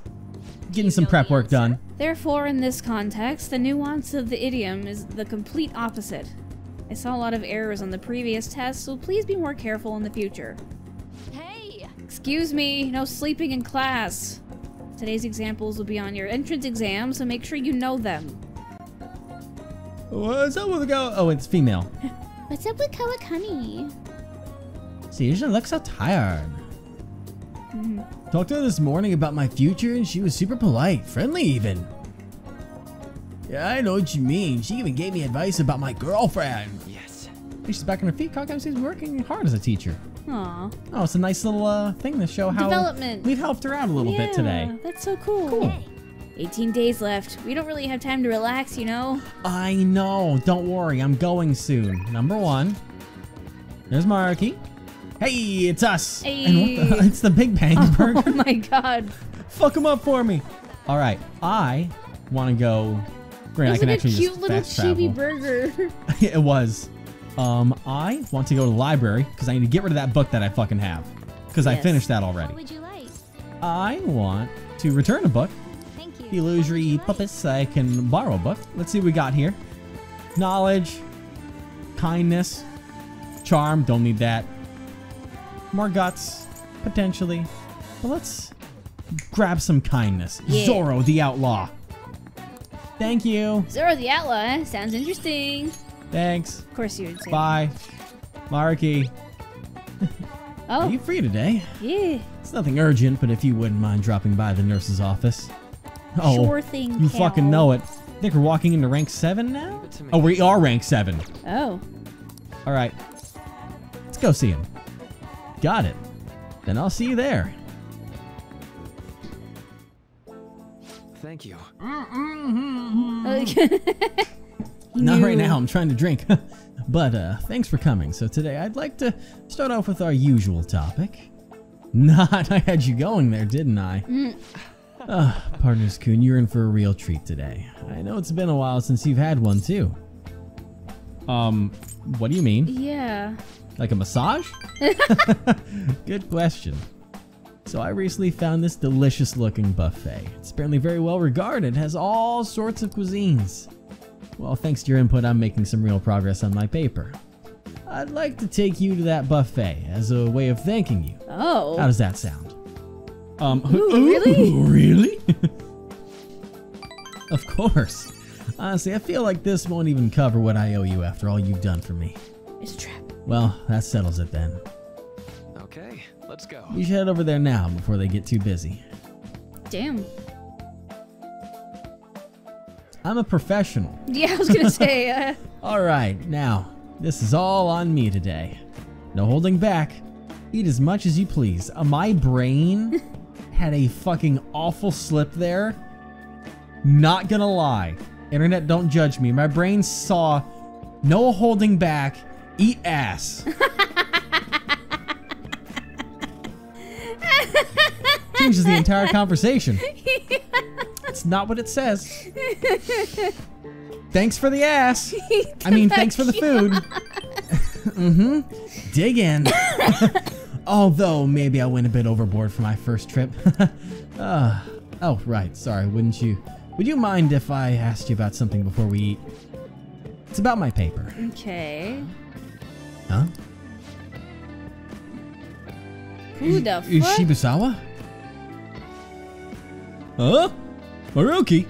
getting some prep work done. Therefore, in this context, the nuance of the idiom is the complete opposite. I saw a lot of errors on the previous test, so please be more careful in the future. Hey! Excuse me, no sleeping in class. Today's examples will be on your entrance exam, so make sure you know them. What's up with the go? Oh, it's female. What's up with Kawakami? She usually looks so tired. Talked to her this morning about my future and she was super polite, friendly even. Yeah, I know what you mean. She even gave me advice about my girlfriend. Yes. Hey, she's back on her feet. KAWAKAMI'S working hard as a teacher. Aw. Oh, it's a nice little thing to show how Development. we've helped her out a little bit today. That's so cool. Cool. 18 days left. We don't really have time to relax, you know? I know. Don't worry. I'm going soon. Number 1. There's Marky. Hey, it's us. Hey. And what the, it's the Big Bang Burger. Oh my god. Fuck him up for me. All right. I want to go. Great. I It was can like a actually cute just little fast travel. chibi burger. It was. I want to go to the library because I need to get rid of that book that I fucking have. Because I Yes. finished that What already. would you like? I want to return a book. Thank you. Illusory puppets. I can borrow a book. Let's see what we got here. Knowledge, kindness, charm. Don't need that. More guts, potentially. But let's grab some kindness. Yeah. Zorro the Outlaw. Thank you. Zoro the Outlaw. Sounds interesting. Thanks. Of course you would say. Bye. Marky. Are Oh, you free today? yeah. It's nothing urgent, but if you wouldn't mind dropping by the nurse's office. Oh, Sure thing, you pal. fucking know it. Think we're walking into rank 7 now? Leave it to me. Oh, we are rank 7. Oh. All right. Let's go see him. Got it. Then I'll see you there. Thank you. Not right New. now. I'm trying to drink. But thanks for coming. So today I'd like to start off with our usual topic. Not I had you going there, didn't I? Partners Coon, you're in for a real treat today. I know it's been a while since you've had one too. What do you mean? Yeah. Like a massage? Good question. So I recently found this delicious looking buffet. It's apparently very well regarded, has all sorts of cuisines. Well, thanks to your input, I'm making some real progress on my paper. I'd like to take you to that buffet as a way of thanking you. Oh. How does that sound? Really? Ooh, really? Of course. Honestly, I feel like this won't even cover what I owe you after all you've done for me. It's a trap. Well, that settles it then. Okay, let's go. You should head over there now before they get too busy. Damn. I'm a professional. Yeah, I was gonna say, Alright, now, this is all on me today. No holding back. Eat as much as you please. My brain had a fucking awful slip there. Not gonna lie. Internet, don't judge me. My brain saw no holding back. Eat ass. Changes the entire conversation. It's not what it says. Thanks for the ass. I mean, thanks for the food. Dig in. Although, maybe I went a bit overboard for my first trip. Oh, right. Sorry. Would you mind if I asked you about something before we eat? It's about my paper. okay. Huh? Who the fuck? Is Shibusawa? Huh? Haruki?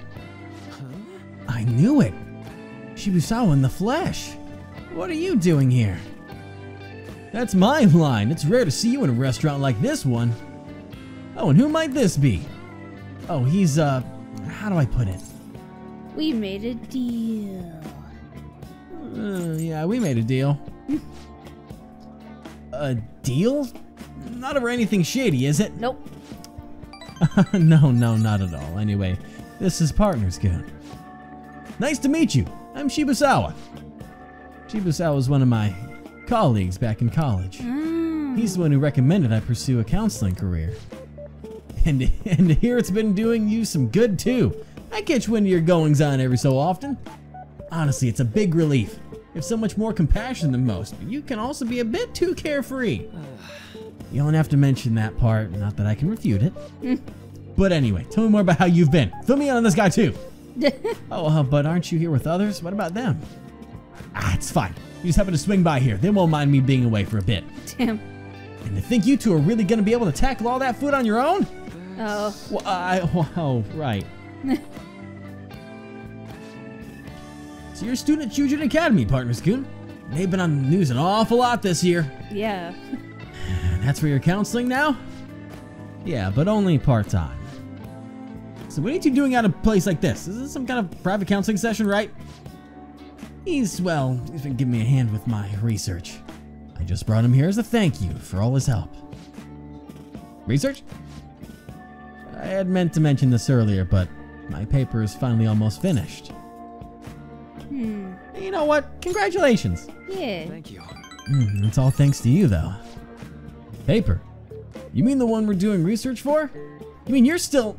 I knew it. Shibusawa in the flesh. What are you doing here? That's my line. It's rare to see you in a restaurant like this one. Oh, and who might this be? Oh, he's, how do I put it? We made a deal. Yeah, we made a deal. A deal? Not over anything shady, is it? Nope. No, not at all. Anyway, this is Partners Goon. Nice to meet you. I'm Shibusawa. Shibusawa was one of my colleagues back in college. He's the one who recommended I pursue a counseling career. And here it's been doing you some good too. I catch wind of your goings on every so often. Honestly, it's a big relief. You have so much more compassion than most, but you can also be a bit too carefree. You don't have to mention that part, not that I can refute it. But anyway, tell me more about how you've been. Fill me in on this guy too. But aren't you here with others? What about them? It's fine. You just happen to swing by here. They won't mind me being away for a bit. Damn. And to think you two are really going to be able to tackle all that food on your own? Oh. Oh, right. So you're a student at Chujin Academy, Partners Goon. They've been on the news an awful lot this year. Yeah. And that's where you're counseling now? Yeah, but only part-time. So what are you two doing at a place like this? Is this some kind of private counseling session, right? He's been giving me a hand with my research. I just brought him here as a thank you for all his help. Research? I had meant to mention this earlier, but my paper is finally almost finished. You know what? Congratulations. Yeah. Thank you. It's all thanks to you, though. Paper? You mean the one we're doing research for? You mean you're still...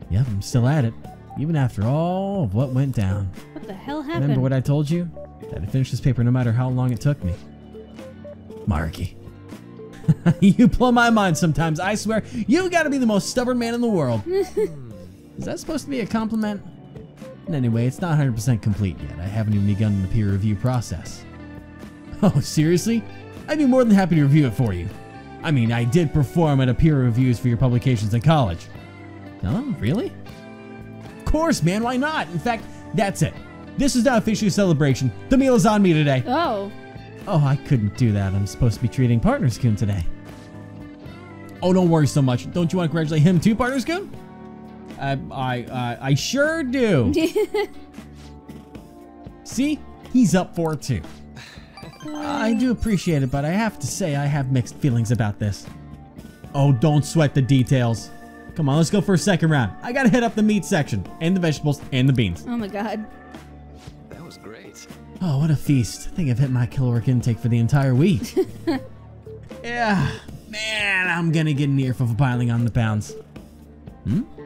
Yep, I'm still at it, even after all of what went down. What the hell happened? Remember what I told you? That I'd finish this paper no matter how long it took me. Marky. You blow my mind sometimes, I swear. You gotta be the most stubborn man in the world. Is that supposed to be a compliment? Anyway, it's not 100% complete yet. I haven't even begun the peer review process. Oh, seriously? I'd be more than happy to review it for you. I mean, I did perform at a peer reviews for your publications in college. Oh, really? Of course, man, why not? In fact, that's it. This is not officially a celebration. The meal is on me today. Oh. Oh, I couldn't do that. I'm supposed to be treating Partners-kun today. Oh, don't worry so much. Don't you want to congratulate him too, Partners-kun? I sure do. See? He's up for it too. I do appreciate it, but I have to say I have mixed feelings about this. Oh, don't sweat the details. Come on, let's go for a second round. I gotta hit up the meat section, and the vegetables, and the beans. Oh my god. That was great. Oh, what a feast. I think I've hit my caloric intake for the entire week. Yeah, man, I'm gonna get an earful for piling on the pounds.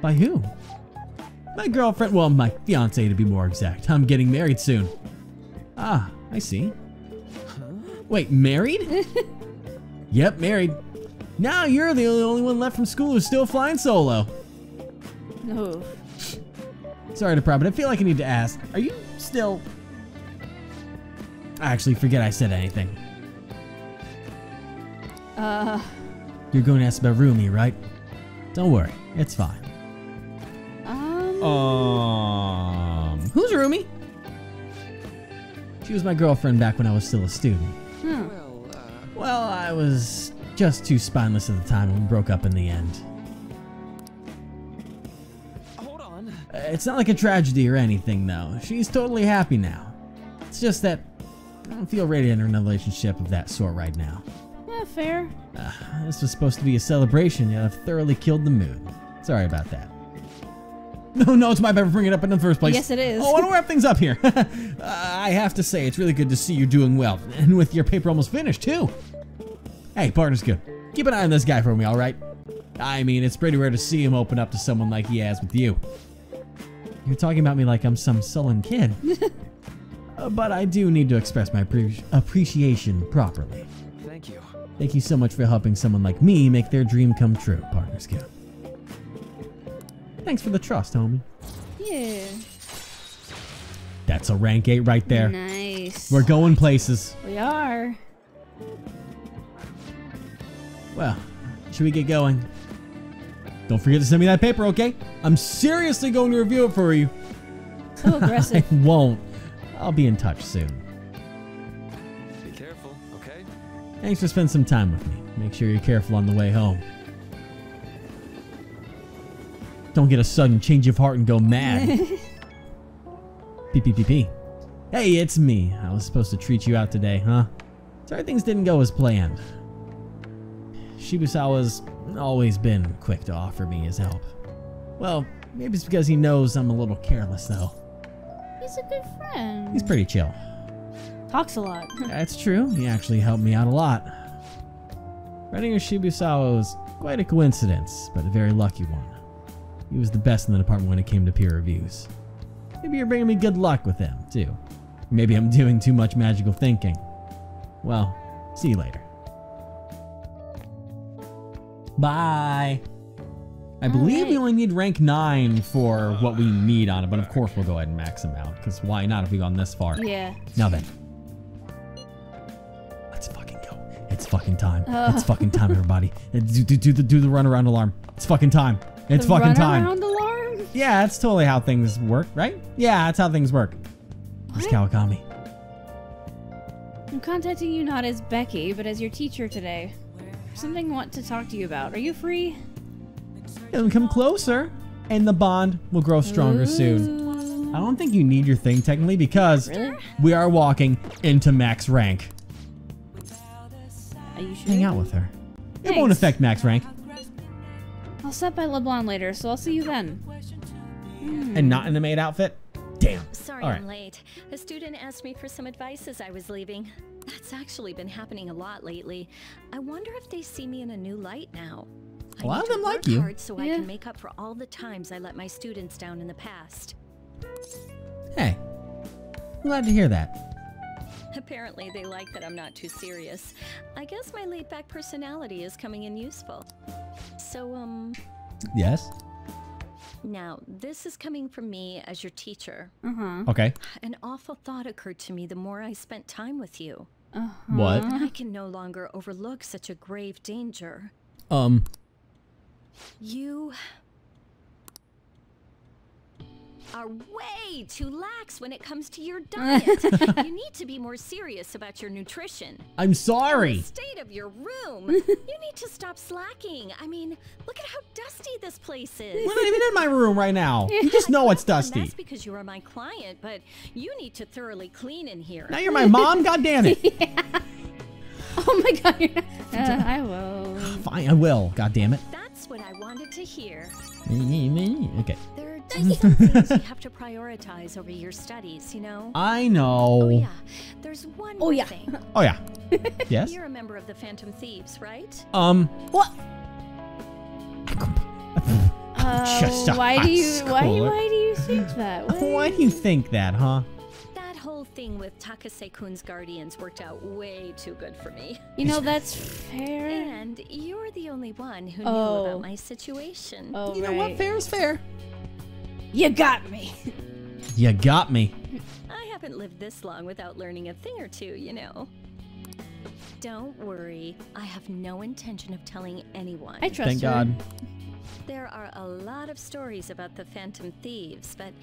By who? My girlfriend, well, my fiance to be more exact. I'm getting married soon. Ah, I see. Wait, married? Yep, married. Now you're the only one left from school who's still flying solo. No. Sorry to pry, but I feel like I need to ask. Are you still... Actually, forget I said anything. You're going to ask about Rumi, right? Don't worry, it's fine. Who's Rumi? She was my girlfriend back when I was still a student. Well, I was just too spineless at the time and we broke up in the end. Hold on. It's not like a tragedy or anything, though. She's totally happy now. It's just that I don't feel ready to enter a relationship of that sort right now. Yeah, fair. This was supposed to be a celebration, yet I've thoroughly killed the mood. Sorry about that. No, it's my bad for bringing it up in the first place. Yes, it is. Oh, I want to wrap things up here. I have to say, it's really good to see you doing well, and with your paper almost finished, too. Hey, partner's good. Keep an eye on this guy for me, all right? I mean, it's pretty rare to see him open up to someone like he has with you. You're talking about me like I'm some sullen kid. But I do need to express my appreciation properly. Thank you. Thank you so much for helping someone like me make their dream come true, partner's good. Thanks for the trust, homie. Yeah. That's a rank 8 right there. Nice. We're going places. We are. Well, should we get going? Don't forget to send me that paper, okay? I'm seriously going to review it for you. So aggressive. I won't. I'll be in touch soon. Be careful, okay? Thanks for spending some time with me. Make sure you're careful on the way home. Don't get a sudden change of heart and go mad. P. Hey, it's me. I was supposed to treat you out today, huh? Sorry things didn't go as planned. Shibusawa's always been quick to offer me his help. Well, maybe it's because he knows I'm a little careless, though. He's a good friend. He's pretty chill. Talks a lot. That's true. He actually helped me out a lot. Running with Shibusawa was quite a coincidence, but a very lucky one. He was the best in the department when it came to peer reviews. Maybe you're bringing me good luck with him, too. Maybe I'm doing too much magical thinking. Well, see you later. Bye. I believe we only need rank 9 for what we need on it, but of course we'll go ahead and max him out, because why not if we've gone this far? Yeah. Now then. Let's fucking go. It's fucking time. It's fucking time, everybody. Do the runaround alarm. It's fucking time. It's fucking time. Runaround alarm? Yeah, that's totally how things work, right? Yeah, that's how things work. It's Kawakami. I'm contacting you not as Becky, but as your teacher today. something I want to talk to you about. Are you free? It'll come closer, and the bond will grow stronger soon. I don't think you need your thing technically because we are walking into max rank. Are you sure? Hang out with her. It Thanks. won't affect max rank. I'll stop by LeBlanc later, so I'll see you then. And not in the maid outfit? Damn. Sorry All right. I'm late. A student asked me for some advice as I was leaving. That's actually been happening a lot lately. I wonder if they see me in a new light now. A lot I of need them to like work you. hard so I Yeah. can make up for all the times I let my students down in the past. Hey, I'm glad to hear that. Apparently they like that I'm not too serious. I guess my laid-back personality is coming in useful. So, Yes? now, this is coming from me as your teacher. Okay. An awful thought occurred to me the more I spent time with you. What? I can no longer overlook such a grave danger. You are way too lax when it comes to your diet. You need to be more serious about your nutrition. I'm The sorry. state of your room. You need to stop slacking. I mean, look at how dusty this place is. We're not even in my room right now. You just know it's And dusty. that's because you are my client, but you need to thoroughly clean in here. Now you're my mom? God damn it. Oh my god. I will. Fine, I will. God damn it. That's what I wanted to hear. Okay. There are just some things you have to prioritize over your studies, you know? I know. Oh yeah, there's one more thing. Oh, yeah. Yes? You're a member of the Phantom Thieves, right? What? Just a Why high do you schooler. why do you think that? Why do you think that, huh? That whole thing with Takase-kun's guardians worked out way too good for me. You know, that's fair. And you're the only one who knew Oh. about my situation. Oh, You know what? Fair is fair. You got me. You got me. I haven't lived this long without learning a thing or two, you know. Don't worry, I have no intention of telling anyone. I trust Thank her. God. There are a lot of stories about the Phantom Thieves, but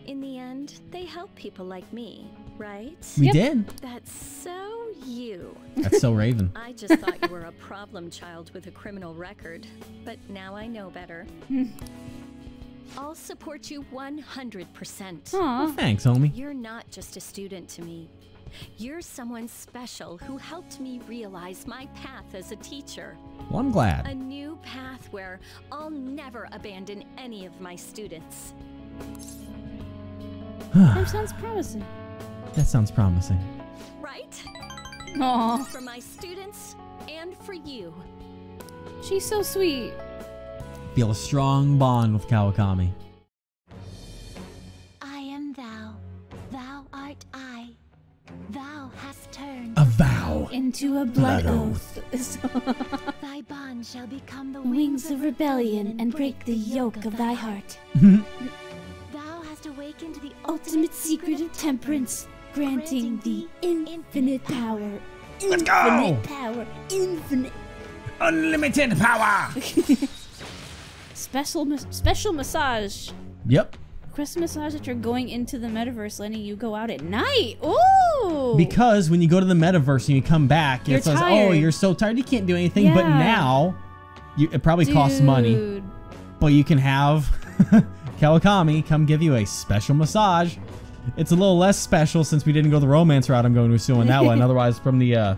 in the end, they help people like me, right? We Yep. did. That's so you. That's so Raven. I just thought you were a problem child with a criminal record, but now I know better. I'll support you 100%. Aw. Thanks, homie. You're not just a student to me. You're someone special who helped me realize my path as a teacher. Well, I'm glad. A new path where I'll never abandon any of my students. That sounds promising. That sounds promising. Right? Aw. For my students and for you. She's so sweet. Feel a strong bond with Kawakami. I am thou, thou art I. Thou hast turned. A vow. Into a blood Blood oath. Thy bond shall become the Wings of rebellion and break the yoke of thy heart. Thou hast awakened the Ultimate secret of temperance, granting the infinite power. Let's go! Infinite power. Infinite. Unlimited power! Special massage. Yep. Request a massage that you're going into the metaverse, letting you go out at night. Ooh! Because when you go to the metaverse and you come back, You're it says, tired. oh, you're so tired you can't do anything. But Yeah. now, it probably costs money. Dude. But you can have Kawakami come give you a special massage. It's a little less special since we didn't go the romance route I'm going to assume on that one. Otherwise, from the,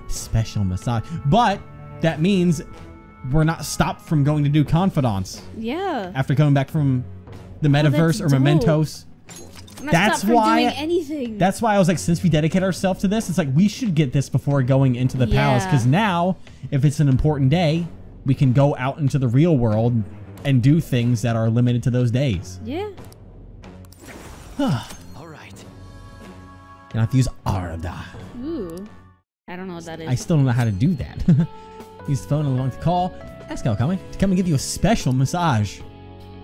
special massage. But that means we're not stopped from going to do confidants Yeah. after coming back from the metaverse or dope. Mementos. I'm not That's stopped from why- doing anything. That's why I was like, since we dedicate ourselves to this, it's like we should get this before going into the palace. Yeah. Because now, if it's an important day, we can go out into the real world and do things that are limited to those days. Yeah. All right. And I have to use Arda. Ooh. I don't know what that is. I still don't know how to do that. Use the phone along the call. Ask Kawakami to come and give you a special massage.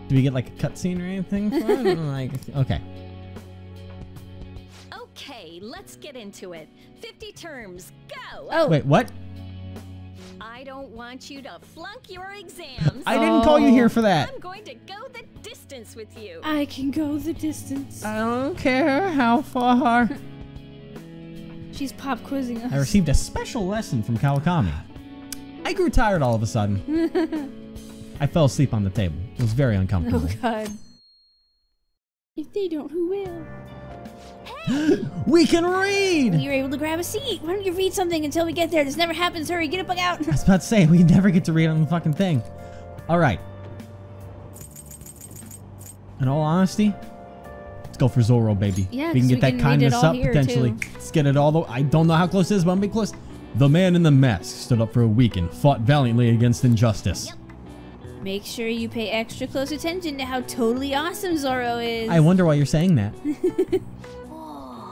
Do we get like a cutscene or anything? For it? Like, okay. Okay, let's get into it. 50 terms, go! Oh. Wait, what? I don't want you to flunk your exams. I didn't call you here for that. I'm going to go the distance with you. I can go the distance. I don't care how far. She's pop quizzing us. I received a special lesson from Kawakami. I grew tired all of a sudden. I fell asleep on the table. It was very uncomfortable. Oh god. If they don't, who will? We can read! You're able to grab a seat. Why don't you read something until we get there? This never happens. Hurry, get it back out. I was about to say, we never get to read on the fucking thing. Alright. In all honesty, let's go for Zorro, baby. Yeah, we can get that kindness up, potentially. Too. Let's get it all the I don't know how close it is, but I'm be close. The man in the mask stood up for a week and fought valiantly against injustice. Make sure you pay extra close attention to how totally awesome Zorro is. I wonder why you're saying that.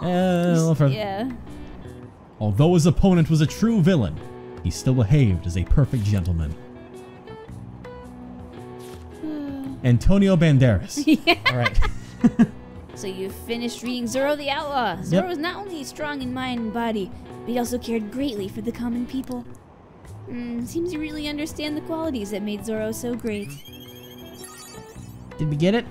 Yeah. Although his opponent was a true villain, he still behaved as a perfect gentleman. Antonio Banderas. Yeah. All right. So you finished reading Zorro the Outlaw. Zorro was not only strong in mind and body, but he also cared greatly for the common people. Seems you really understand the qualities that made Zorro so great. Did we get it?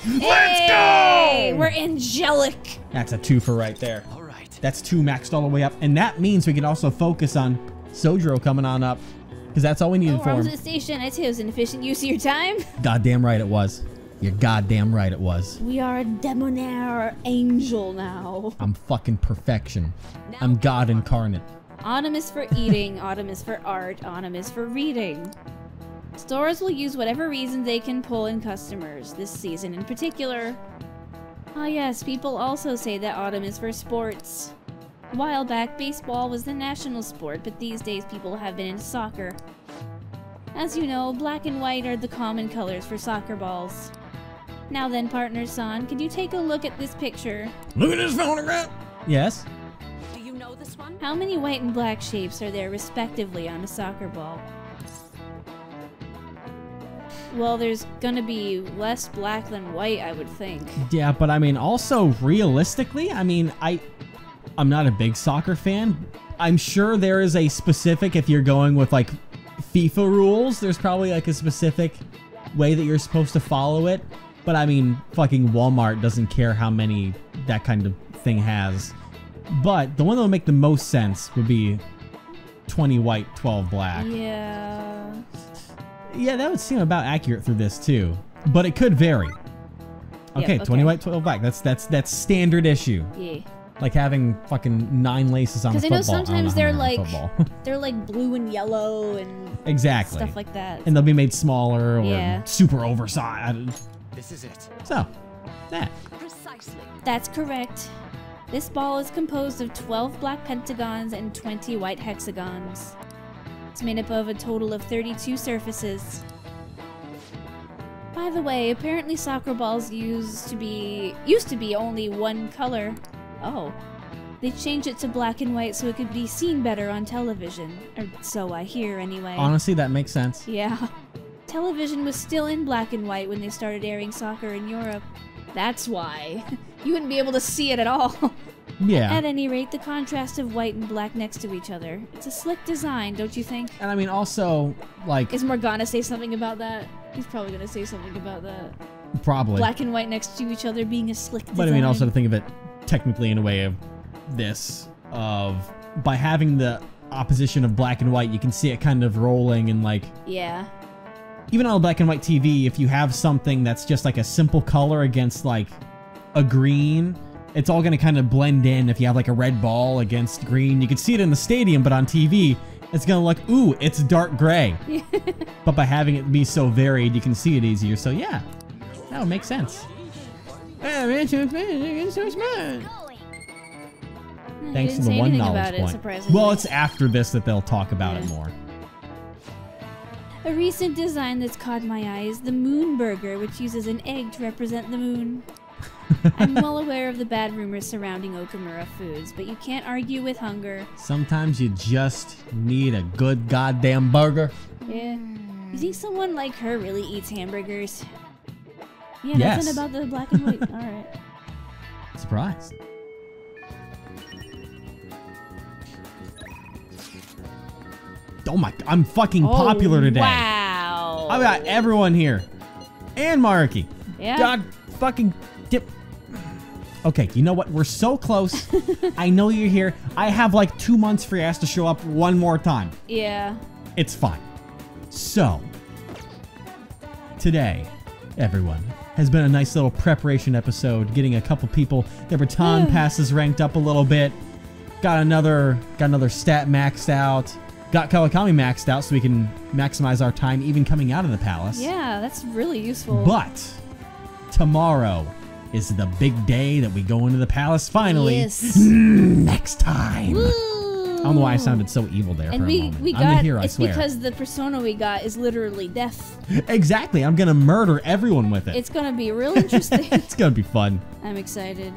Let's go! We're angelic. That's a 2 for right there. All right. That's 2 maxed all the way up. And that means we can also focus on Sojiro coming on up. Because that's all we needed for him. Arms at the station. I too was an efficient use of your time. Goddamn right it was. You're goddamn right it was. We are a debonair angel now. I'm fucking perfection. I'm God incarnate. Autumn is for eating, autumn is for art, autumn is for reading. Stores will use whatever reason they can pull in customers, this season in particular. Ah yes, people also say that autumn is for sports. A while back, baseball was the national sport, but these days people have been into soccer. As you know, black and white are the common colors for soccer balls. Now then, partner San, can you take a look at this picture? Look at this photograph! Yes? Do you know this one? How many white and black shapes are there respectively on a soccer ball? Well, there's gonna be less black than white, I would think. Yeah, but I mean, also realistically, I mean, I'm not a big soccer fan. I'm sure there is a specific, if you're going with like FIFA rules, there's probably like a specific way that you're supposed to follow it. But I mean, fucking Walmart doesn't care how many that kind of thing has. But the one that would make the most sense would be 20 white, 12 black. Yeah. Yeah, that would seem about accurate through this too. But it could vary. Okay, Yep, 20 white, 12 black. That's standard issue. Yeah. Like having fucking 9 laces on a football. Because I know sometimes I don't they're know like football. they're like blue and yellow and Exactly. stuff like that. And they'll be made smaller or Yeah. super oversized. This is it. So, that. Precisely. That's correct. This ball is composed of 12 black pentagons and 20 white hexagons. It's made up of a total of 32 surfaces. By the way, apparently soccer balls used to be only one color. Oh. They changed it to black and white so it could be seen better on television. Or so I hear, anyway. Honestly, that makes sense. Yeah. Television was still in black and white when they started airing soccer in Europe. That's why. You wouldn't be able to see it at all. Yeah. At any rate, the contrast of white and black next to each other. It's a slick design, don't you think? And I mean, also, like... Is Morgana say something about that? He's probably gonna say something about that. Probably. Black and white next to each other being a slick design. But I mean, also to think of it technically in a way of this, by having the opposition of black and white, you can see it kind of rolling and like... Yeah. Even on a black and white TV, if you have something that's just like a simple color against like a green, it's all going to kind of blend in. If you have like a red ball against green, you can see it in the stadium, but on TV, it's going to look, ooh, it's dark gray. But by having it be so varied, you can see it easier. So yeah, that would make sense. Thanks to the one knowledge point. Well, it's after this that they'll talk about it more. A recent design that's caught my eye is the Moon Burger, which uses an egg to represent the moon. I'm well aware of the bad rumors surrounding Okamura foods, but you can't argue with hunger. Sometimes you just need a good goddamn burger. Yeah. You think someone like her really eats hamburgers? Yeah, Yes. that's not about the black and white. Alright. Surprised. Oh my, I'm fucking popular today. Wow. I got everyone here. And Marky. Yeah. God fucking dip. Okay, you know what? We're so close. I know you're here. I have like 2 months for your ass to show up one more time. Yeah. It's fine. So, today, everyone, has been a nice little preparation episode, getting a couple people their baton passes ranked up a little bit. Got another stat maxed out. Got Kawakami maxed out so we can maximize our time even coming out of the palace. Yeah, that's really useful. But tomorrow is the big day that we go into the palace finally. Yes. Next time. Woo! I don't know why I sounded so evil there And for a moment. we I'm got the hero, I it's swear. because the persona we got is literally death. Exactly. I'm going to murder everyone with it. It's gonna be real interesting. It's going to be fun. I'm excited.